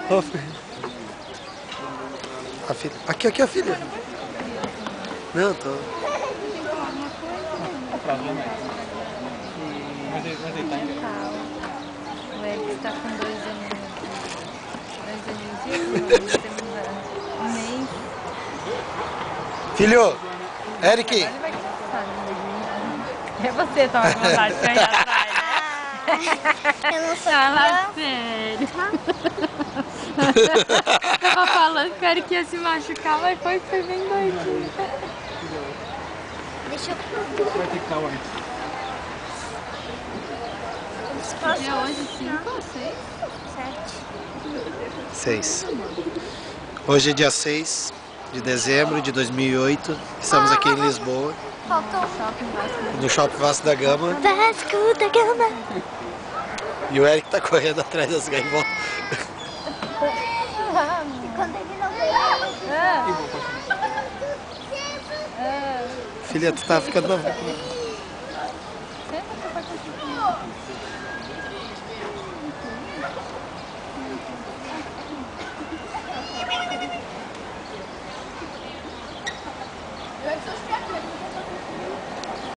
Ó, a filha. Aqui, a filha. Não, tô. O Eric está com 2 aninhos. 2 aninhos e um mês. Filho! Eric! É você, toma vontade de cair atrás, né? Eu não sou Fala sério. Tava falando que o Eric ia se machucar, mas foi bem doidinho. Deixa eu... Vai ter que estar onde? É hoje 5 ou 6? 6. Hoje é dia 6 de dezembro de 2008. Estamos aqui em Lisboa, Faltou no Shopping Vasco da Gama. Vasco da Gama. E o Eric tá correndo atrás das gaivotas. E quando ele não veio... Filha, tu tá ficando na... Eu